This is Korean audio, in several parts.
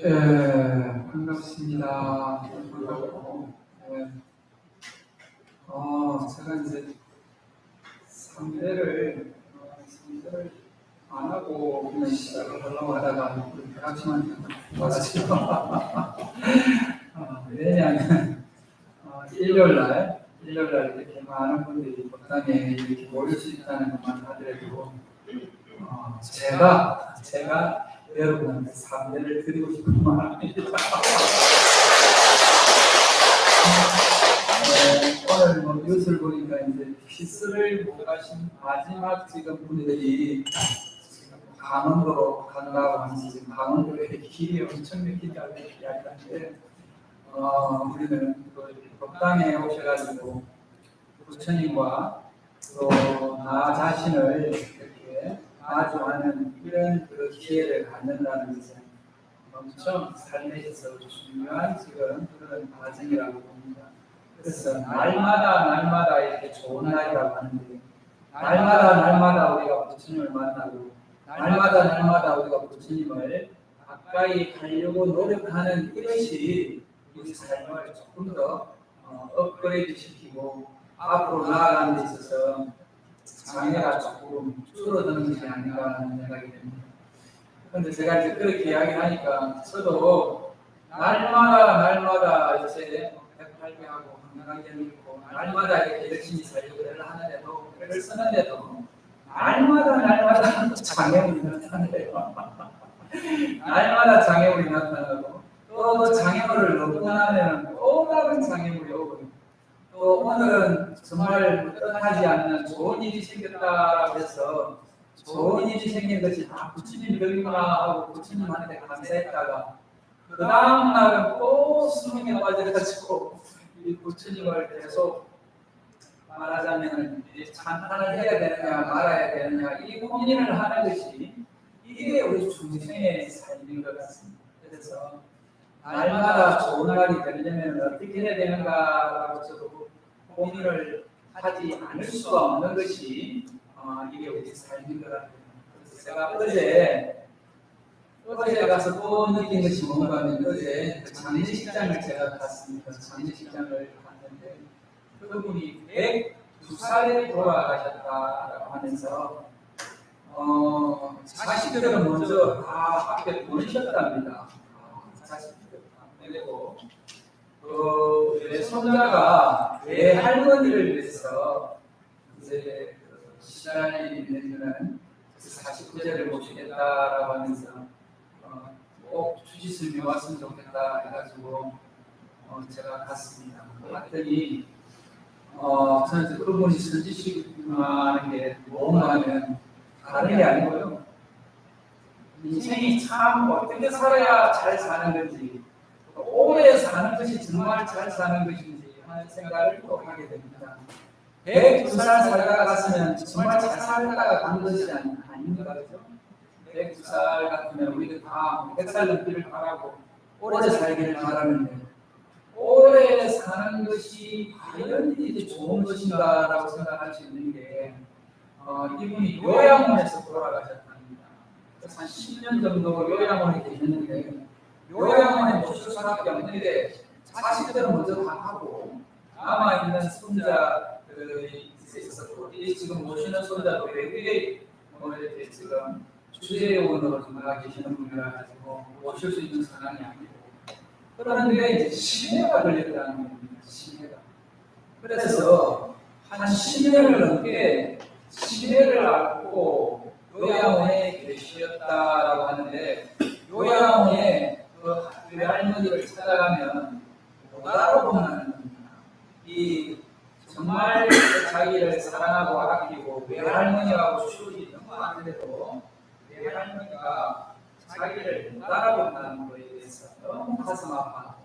반갑습니다. 반갑고, 제가 이제 상대를 안 하고 그냥 시작을 하려고 하다가 대학생한테 와가지고 왜냐하면 일요일날 이렇게 많은 분들이 법당에 이렇게 모일 수 있다는 것만 하더라도 제가 여러분한테 상대를 드리고 싶은 마음입니다. 오늘 뉴스를 보니까 이제 피스를 못 가신 마지막 지금 분들이 지금 강원도로 간다고 하면서 지금 강원도에 길이 엄청 막힌다고 이야기하는데 우리는 법당에 오셔가지고 부처님과 또 나 자신을 이렇게 마주하는 이런 기회를 갖는다는 것은 엄청 삶에 있어서 중요한 지금 그런 과정이라고 봅니다. 그래서 날마다 이렇게 좋은 날이라고 하는데 날마다 우리가 부처님을 만나고 날마다 우리가 부처님을 가까이 가려고 노력하는 이것이 우리 삶을 조금 더 업그레이드 시키고 앞으로 나아가는 데 있어서 장애가 조금 줄어드는 것이 아닌가 하는 생각이 듭니다. 그런데 제가 이제 그렇게 이야기하니까 저도 날마다 요새 108개하고 건강하게 있고 날마다 이렇게 열심히 살려고 하는데도 글을 쓰는데도 날마다 장애물이 나타나요. 날마다 장애물이 나타나고 또 장애물을 넘어가면 또 다른 장애물이 오고 또 오늘은 정말 뜻하지 않는 좋은 일이 생겼다고 해서 좋은 일이 생긴 것이 다 부처님 덕이구나 하고 부처님한테 감사했다가 그 다음 날은 또 수능에 빠져가지고 이 부처님을 계속 말하자면 찬탄을 해야 되느냐 말아야 되느냐 이 고민을 하는 것이 이게 우리 중생의 삶인 것 같습니다. 그래서 날마다 좋은 날이 되려면 어떻게 해야 되는가라고 저도 고민을 하지 않을 수가 없는 것이 이게 우리 삶인 것 같아요. 그래서 제가 어제 가서 또 느낀 것이 뭔가 하면 어제 장례식장을 제가 갔습니다. 장례식장을 갔는데 그분이 102살에 돌아가셨다라고 하면서 자식들은 먼저 다 앞에 보내셨답니다. 자식들 보내고 내 손자가 내 할머니를 위해서 이제 시간이 되면은 49제를 모시겠다라고 하면서 꼭 주짓을 배웠으면 좋겠다 해가지고 제가 갔습니다. 갔더니 저는 그분이 선지식하는 게 뭔가 하면 다른 게 아니고요. 인생이 참 어떻게 살아야 잘 사는 건지 오래 사는 것이 정말 잘 사는 것인지 하는 생각을 꼭 하게 됩니다. 102살 살다가 갔으면 정말 잘 살다가 간 것이 아닌가 그죠? 102살 같으면 우리도 다 100살 넘기를 바라고 오래 살기를 바라는데 오래 사는 것이 과연 이제 좋은 것인가라고 생각할 수 있는 게 이분이 요양원에서 돌아가셨답니다. 그래서 한 10년 정도 요양원에 계셨는데 요양원에 모실 수밖에 없는데 자식들은 먼저 다 하고 남아있는 손자들이 있었고 지금 모시는 손자도 외국에 이렇게 지금 주재원으로 나가 계시는 분이라 가지고 모실 수 있는 상황이 아니고 그런데 이제 치매가 걸렸다는 겁니다. 치매가. 그래서 한 10년을 넘게 치매를 앓고 요양원에 계셨다라고 하는데 요양원에 그 할머니를 찾아가면 못 알아보는 겁니다. 이 정말 자기를 사랑하고 아끼고 외할머니하고 추억이 너무 많은데도 외할머니가 자기를 못 알아본다는 거에 대해서 너무 가슴 아파.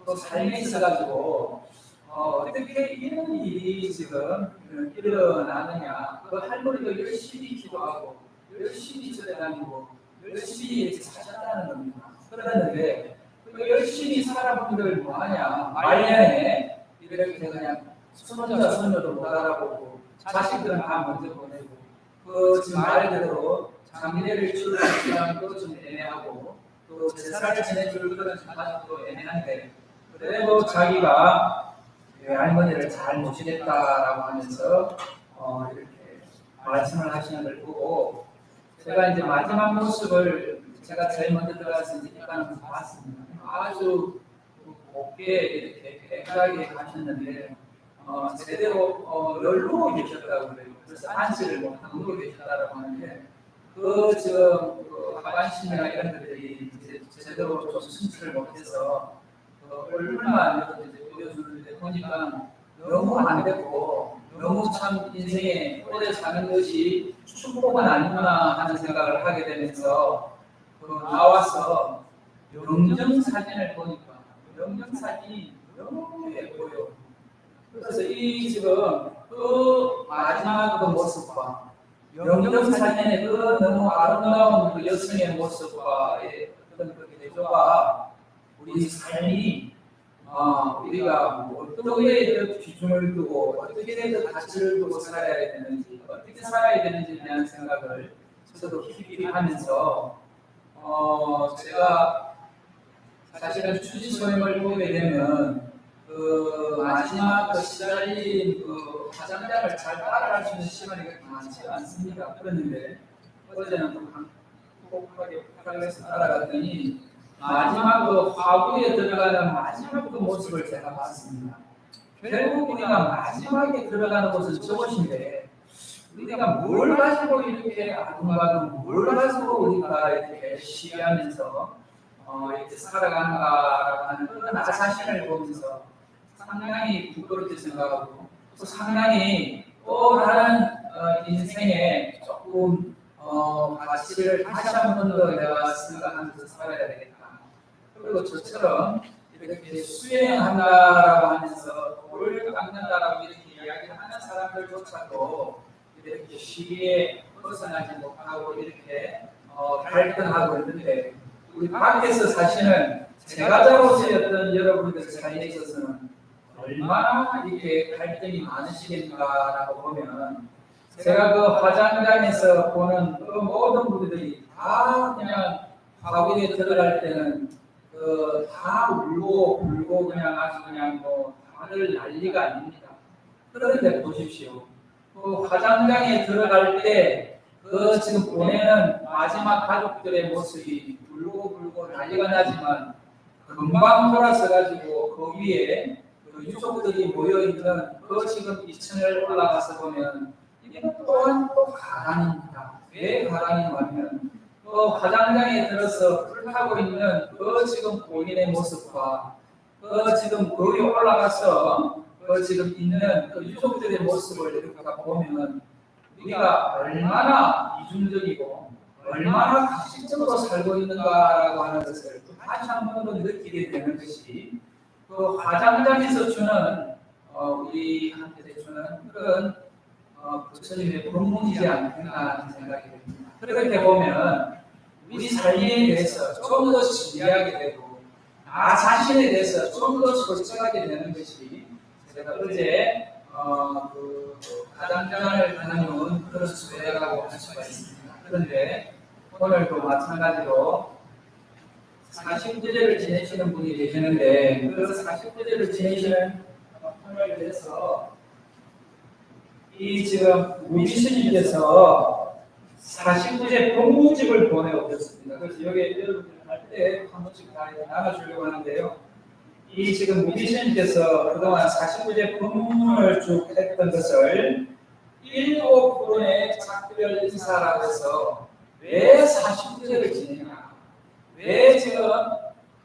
또 삶에 있어가지고 어떻게 이런 일이 지금 일어나느냐. 그 할머니도 열심히 기도하고 열심히 찾아다니고 열심히 이렇게 사셨다는 겁니다. 그러는데 그 열심히 살아분들 뭐하냐. 말년에 이렇게 그냥 손자 손녀도 못 알아보고 자식들은 다 먼저 보내고 지금 말 그대로 장례를 치르는 시간도 좀 애매하고 또 제사를 지내줄 그런 가족도 애매한데 그래도 자기가 할머니를 잘 모시겠다라고 하면서 이렇게 말씀을 하시는 걸 보고 제가 이제 마지막 모습을 제가 제일 먼저 들어가서 이제 입가는 봤습니다. 아주 곱게 이렇게 깨끗하게 가셨는데 제대로 열로 계셨다고 그래요. 그래서 안식을 못하고 계셨다고 하는데 지금 하반신이나 이런 것들이 이제 제대로 좀 순치를 못해서 얼굴만 이렇게 보여주는데 보니까 너무 안 됐고 너무 참 인생에 오래 사는 것이 축복은 아니구나 하는 생각을 하게 되면서 나와서 영정사진을 보니까 영정사진이 너무 예뻐요. 그래서 이 지금 마지막 모습과 영정사진의 너무 아름다운 그 여성의 모습과의 어떤 그 대조가 우리 삶이 우리가 어떻게 비중을 두고 어떻게 가치를 두고 살아야 되는지 어떻게 살아야 되는지에 대한 생각을 저도 깊이 하면서 제가 사실은 추지소임을 보게 되면 마지막 시달린 화장장을 잘 따라갈 수 있는 시간이 그렇게 많지 않습니다. 그랬는데 어제는 좀 한곡하게 파악해서 따라갔더니 마지막 화구에 들어가는 마지막 모습을 제가 봤습니다. 결국 우리가 마지막에 들어가는 것은 저것인데 우리가 뭘 가지고 이렇게 아둥바둥 뭘 가지고 우리가 이렇게 시기하면서 이렇게 살아가는가라고 하는 나 자신을 보면서 상당히 부끄럽게 생각하고 또 상당히 또 다른 인생에 조금 가치를 다시 한 번 더 내가 생각하면서 살아야 되겠다. 그리고 저처럼 이렇게 수행한다라고 하면서 돌을 깎는다라고 이렇게 이야기를 하는 사람들조차도 이렇게 시기에 벗어나지 못하고 이렇게 갈등하고 있는데 우리 밖에서 사실은 제가자로서의 어떤 여러분들 사이에 있어서는 얼마나 이렇게 갈등이 많으시겠는가라고 보면 제가 그 화장장에서 보는 그 모든 분들이 다 그냥 화국에 들어갈 때는 다 울고 불고 그냥 아주 그냥 다들 난리가 아닙니다. 그런데 보십시오. 화장장에 들어갈 때 지금 보내는 마지막 가족들의 모습이 울고 불고 난리가 나지만 금방 돌아서 가지고 그 위에 유족들이 모여 있는 지금 2층을 올라가서 보면 이건 또한 또 가랑입니다. 왜 가랑이냐면 화장장에 들어서 불타고 있는 지금 본인의 모습과 지금 거기 올라가서 지금 있는 유족들의 모습을 이렇게 보면 우리가 얼마나 이중적이고 얼마나 가식적으로 살고 있는가라고 하는 것을 다시 한 번 더 느끼게 되는 것이 화장장에서 주는 우리한테 주는 그런 부처님의 본문이지 않겠나 하는 생각이 듭니다. 그렇게 보면 우리 삶에 대해서 좀 더 진지하게 되고 나 자신에 대해서 좀 더 솔직하게 되는 것이 제가 어제 화장장을 다녀온 그런 수혜라고 할 수가 있습니다. 그런데 오늘도 마찬가지로 49제를 지내시는 분이 계시는데 그 49제를 지내시는 분을 위해서 이 지금 우리 스님께서 49제 법문집을 보내오셨습니다. 그래서 여기 여러분들 할 때 한 번씩 다 나눠주려고 하는데요. 이 지금 우리 스님께서 그동안 49제 법문을 쭉 했던 것을 7분의 작별 인사라고 해서 왜 49제를 지내냐, 왜 지금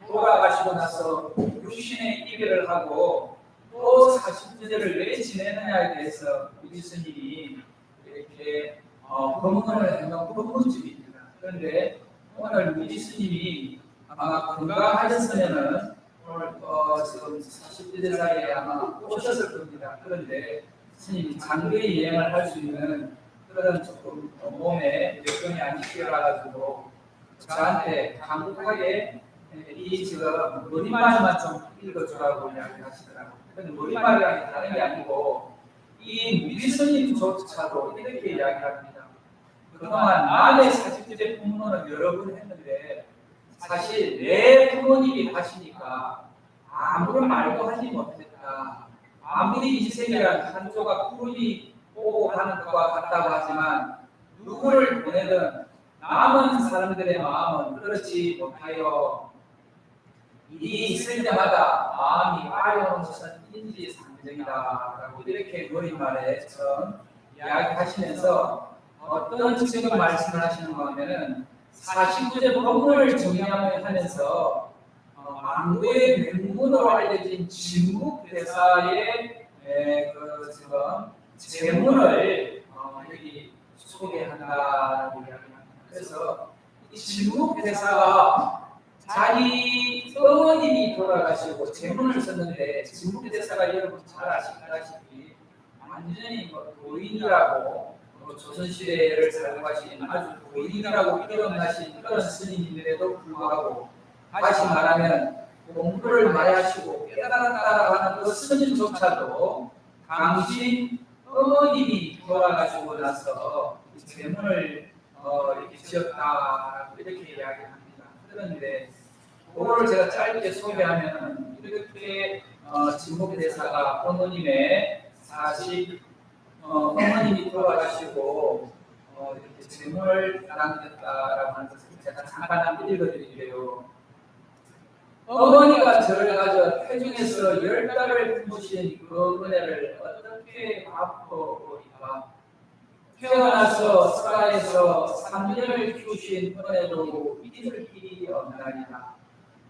돌아가시고 나서 육신의 이별을 하고 또 49제를 왜 지내느냐에 대해서 우리 스님이 이렇게 법문을 해놓은 법문집입니다. 그런데 오늘 우리 스님이 아마 건강하셨으면은 오늘 지금 40대 사이에 아마 오셨을 겁니다. 그런데 스님이 장거리 여행을 할 수 있는 그런 조금 몸에 여건이 안 지켜가지고 저한테 간곡하게 이 지금 머리말만 좀 읽어주라고 이야기하시더라고요. 근데 머리말이랑 다른 게 아니고 이 우리 스님조차도 이렇게 이야기합니다. 그동안 만의 40제 법문을 여러 번 했는데 사실 내 부모님이 하시니까 아무런 말도 하지 못했다. 아무리 인생이란 한 조각 구름이 오고 가는 것과 같다고 하지만 누구를 보내든 남은 사람들의 마음은 그렇지 못하여 일이 있을 때마다 마음이 아려운 것은 인지상정이다라고 이렇게 노인말에 처음 이야기하시면서 어떤 지금 말씀을 하시는 거 하면은 49제 법문을 정리하면서 망고의 명문으로 알려진 진국대사의 그 지금 제문을 여기 소개한다라고 이야기합니다. 그래서 이 진국대사가 자기 어머님이 돌아가시고 제문을 썼는데 진국대사가 여러분 잘 아시다시피 완전히 도인이라고 조선시대를 살고 가신 아주 도인이라고 이름나신 그런 스님인데도 불구하고 다시 말하면 공부를 많이 하시고 깨달았다라고 하는 그 스님조차도 당신 어머님이 돌아가시고 나서 제문을 이렇게 지었다라고 이렇게 이야기합니다. 그런데 그거를 제가 짧게 소개하면 이렇게 진국대사가 어머님의 어머님이 돌아가시고 이렇게 제문을 남겼다라고 하는 것을 제가 잠깐 한번 읽어드릴게요. 어머니가 저를 가져 태중에서 10달을 품으신 그 은혜를 어떻게 갚어보리까? 태어나서 서가에서 3년을 키우신 은혜도 잊을 길이 없나이다.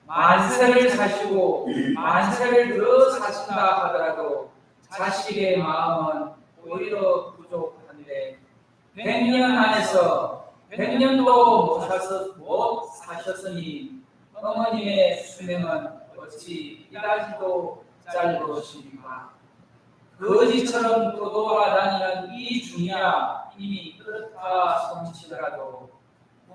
만세를 사시고 만세를 더 사신다 하더라도 자식의 마음은 오히려 부족한데 100년 안에서 100년도 못 사셨으니 어머님의 수명은 어찌 이다지도 짧으십니까? 거지처럼 떠돌아다니는 이 중이야 이미 그렇다 손치더라도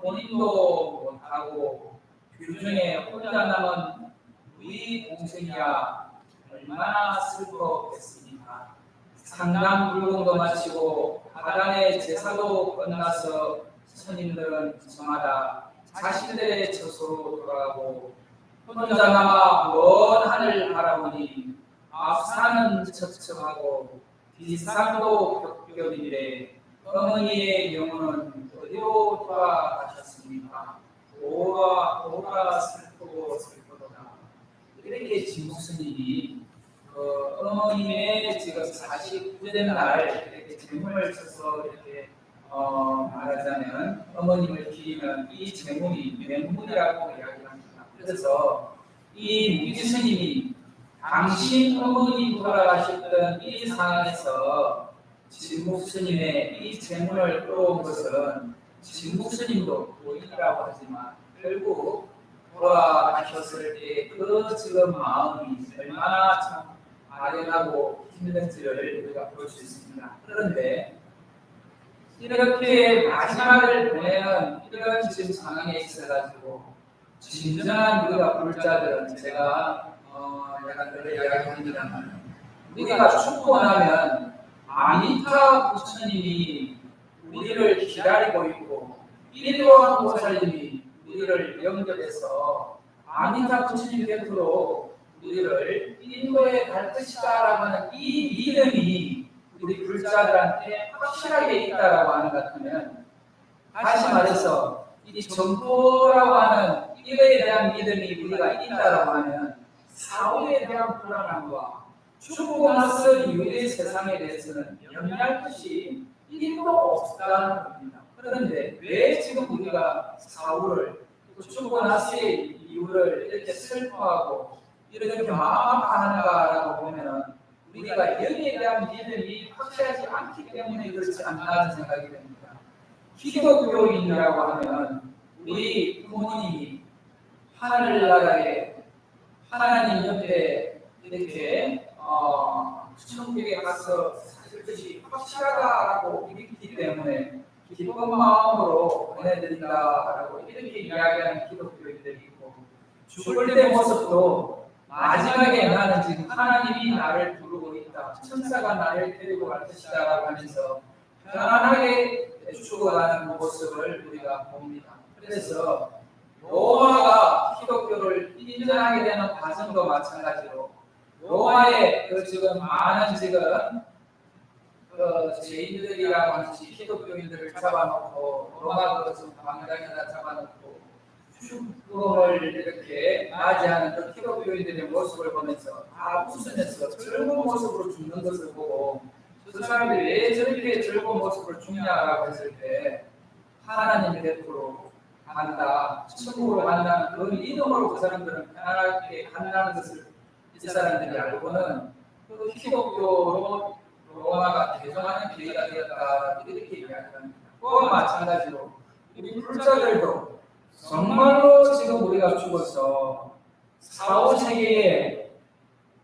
본인도 못하고 규중에 혼자 남은 우리 동생이야 얼마나 슬퍼했습니까? 상담 불공도 마치고 하단의 제사도 끝나서 스님들은 저마다 자신들의 처소로 돌아가고 혼자 남아 먼 하늘 바라보니 앞산은 첩첩하고 뒷산도 겹겹인데 어머니의 영혼은 어디로 돌아가셨습니까? 오라 슬프고 슬프도다. 이렇게 진국스님이 어머님의 지금 49된 날 이렇게 제문을 써서 이렇게 말하자면 어머님을 기리는 이 제문이 명문이라고 이야기합니다. 그래서 이 무기스님이 당신 어머니 돌아가셨던 이 상황에서 진국스님의 이 제문을 끌어온 것은 진국스님도 도인이라고 하지만 결국 돌아가셨을 때 그 지금 마음이 얼마나 참 아련하고 힘든지를 우리가 볼 수 있습니다. 그런데 이렇게 마지막을 보내는 이런 지금 상황에 있어가지고 진정한 우리가 불자들은 제가 약간 그런 이야기합니다만 우리가 죽고 나면 아미타 부처님이 우리를 기다리고 있고 일도한 보살님이 우리를 연결해서 아미타 부처님 곁으로 우리를 인도에 갈 것이다라고 하는 이 믿음이 우리 불자들한테 확실하게 있다라고 하는 것 같으면 다시 말해서 이 정토라고 하는 일에 대한 믿음이 우리가 있다라고 하면 사후에 대한 불안함과 죽고 나서 이후의 세상에 대해서는 염려할 것이 1도 없다는 겁니다. 그런데 왜 지금 우리가 사후를 죽고 나서의 이유를 이렇게 슬퍼하고 이렇게 마음 아파하는가라고 보면은 우리가 여기에 대한 믿음이 확실하지 않기 때문에 그렇지 않나는 생각이 됩니다. 기독교인이라고 하면 우리 부모님이 하늘나라에 하나님 옆에 이렇게 천국에 가서 사실 것이 확실하다라고 믿기 때문에 기쁜 마음으로 보내드린다라고 이렇게 이야기하는 기독교인들이 있고 죽을 때 모습도 마지막에 나는 지금 하나님이 나를 부르고 있다. 천사가 나를 데리고 갈 것이다 라고 하면서 편안하게 죽어가는 모습을 우리가 봅니다. 그래서 로마가 기독교를 인정하게 되는 과정도 마찬가지로 로마의 지금 많은 죄인들이라고 하는지 기독교인들을 잡아놓고 로마 지금 광장에다 잡아놓고 죽음을 이렇게 맞이하는 그 기독교인들의 모습을 보면서 다 웃으면서 즐거운 모습으로 죽는 것을 보고 그 사람들이 왜 저렇게 즐거운 모습으로 죽냐라고 했을 때 하나님의 곁으로 간다, 천국으로 간다는 그 믿음으로 그 사람들은 편안하게 간다는 것을 이 사람들이 알고는 그 기독교로 로마가 개종하는 기회가 되었다 이렇게 이야기합니다. 그와 마찬가지로 우리 불자들도 정말로 지금 우리가 죽어서 4, 5세기에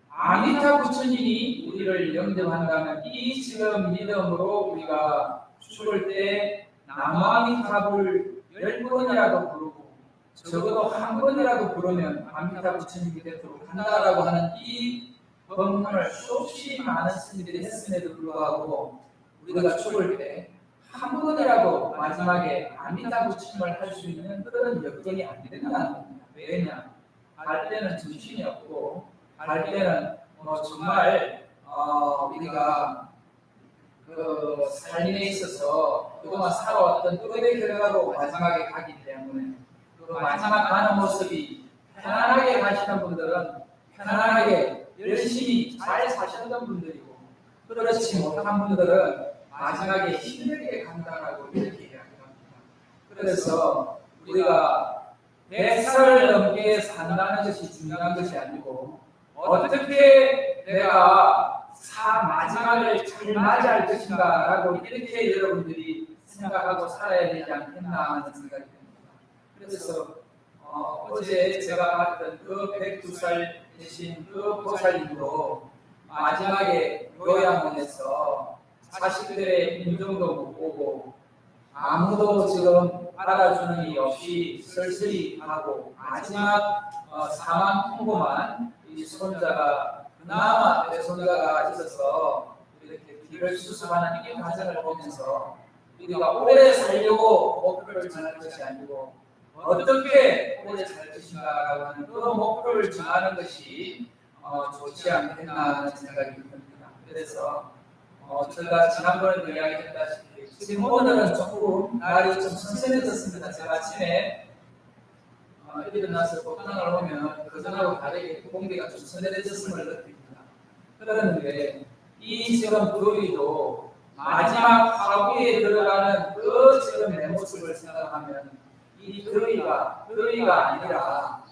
아미타 부처님이 우리를 영접한다는 이 지금 믿음으로 우리가 죽을 때 나무아미타불 10번이라도 부르고 적어도 한 번이라도 부르면 아미타 부처님이 곁으로 간다라고 하는 이 법문을 수없이 많은 스님들이 했음에도 불구하고 우리가 죽을 때 한 번이라도 마지막에 아미타 부처님을 할 수 있는 그런 여건이 안 된다는 겁니다. 왜냐? 갈 때는 정신이 없고 갈 때는 정말 우리가 그 삶에 있어서 그동안 살아왔던 뜻의 결과로 마지막에 가기 때문에 그 마지막 가는 모습이 편안하게 가시는 분들은 편안하게 열심히 잘 사셨던 분들이고 그렇지 못한 분들은 마지막에 힘들게 간다라고 이렇게 이야기합니다. 그래서 우리가 100살을 넘게 산다는 것이 중요한 것이 아니고 어떻게 내가 마지막을 잘 맞이할 것인가라고 이렇게 여러분들이 생각하고 살아야 되지 않겠나 하는 생각이 듭니다. 그래서 어제 제가 봤던 그 102살 되신 그 보살님도 마지막에 요양원에서 자식들의 인정도 못 보고 아무도 지금 알아주는 이 없이 쓸쓸히 하고 마지막 사망 통보만 이 손자가 그나마 내 손자가 있어서 이렇게 길을 수습하는 이 과정을 보면서 우리가 오래 살려고 목표를 정할 것이 아니고 어떻게 오래 살 것인가라고 하는 그 목표를 정하는 것이 좋지 않겠나 하는 생각이 듭니다. 그래서 제가 지난번에도 이야기했다시피 지금 오늘은 조금 날이 좀 선선해졌습니다. 제가 아침에 일어나서 복당을 하면 그전하고 다르게 공기가 좀 선선해졌음을 느낍니다. 그런데 이 지금 더위도 마지막 하루에 들어가는 그 지금 내 모습을 생각하면 이 더위가 아니라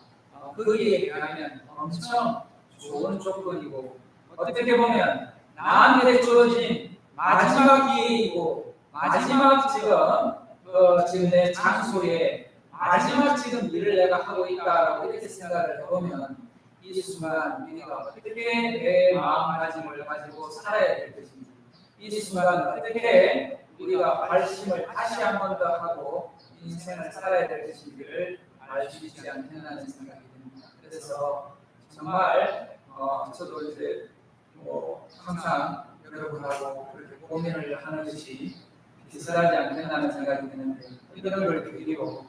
거기에 비하면 엄청 좋은 조건이고 어떻게 보면 나한테 주어진 마지막 기회이고 마지막 지금 내 장소에 마지막 지금 일을 내가 하고 있다라고 이렇게 생각을 해보면 이 순간 우리가 어떻게 내 마음가짐을 가지고 살아야 될 것인지 이 순간 어떻게 우리가 발심을 다시 한 번 더 하고 인생을 살아야 될 것인지를 알 수 있지 않겠나는 생각이 듭니다. 그래서 정말 저도 이제 항상 여러분하고 그렇게 고민을 하는 것이 기술하지 않겠나는 생각이 드는데 이런 걸 드리고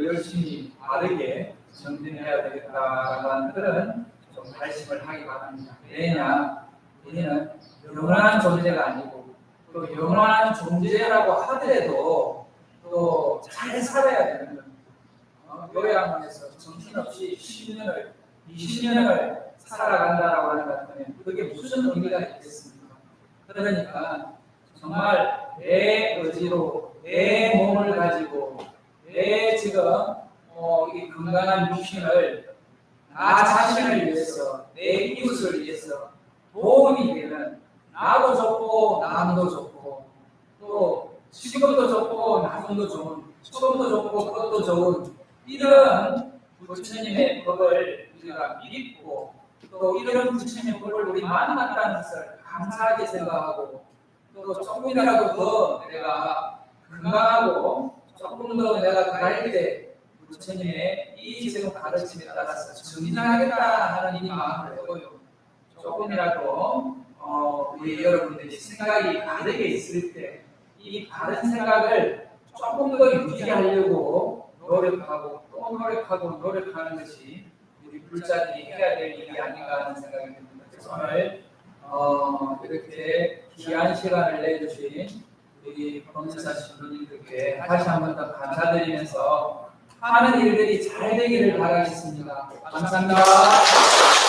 열심히 바르게 정진해야 되겠다라고 하는 그런 좀 발심을 하기 바랍니다. 왜냐? 우리는 영원한 존재가 아니고 또 영원한 존재라고 하더라도 또 잘 살아야 되는 겁니다. 요양원에서 정신없이 10년을 20년을 살아간다라고 하는 것 같으면 그게 무슨 의미가 있겠습니까? 그러니까 정말 내 의지로 내 몸을 가지고 내 지금 이 건강한 육신을 나 자신을 위해서 내 이웃을 위해서 도움이 되는 나도 좋고 남도 좋고 또 지금도 좋고 나중도 좋은 처음도 좋고 그것도 좋은 이런 부처님의 법을 우리가 믿고 또 이런 부처님의 법을 우리 만났다는 것을 감사하게 생각하고 또 조금이라도 더 내가 건강하고 조금 더 내가 가릴 때 부처님의 이 지금 가르침에 따라서 정진하겠다 하는 이 마음을 해보요. 조금이라도 우리 여러분들이 생각이 다르게 있을 때 이 다른 생각을 조금 더 유지하려고 노력하고 또 노력하고 노력하는 것이 우리 불자들이 해야 될 일이 아닌가 하는 생각이 듭니다. 그래서 오늘 이렇게 귀한 시간을 내주신 우리 법무사 신부님들께 다시 한 번 더 감사드리면서 하는 일들이 잘 되기를 바라겠습니다. 감사합니다.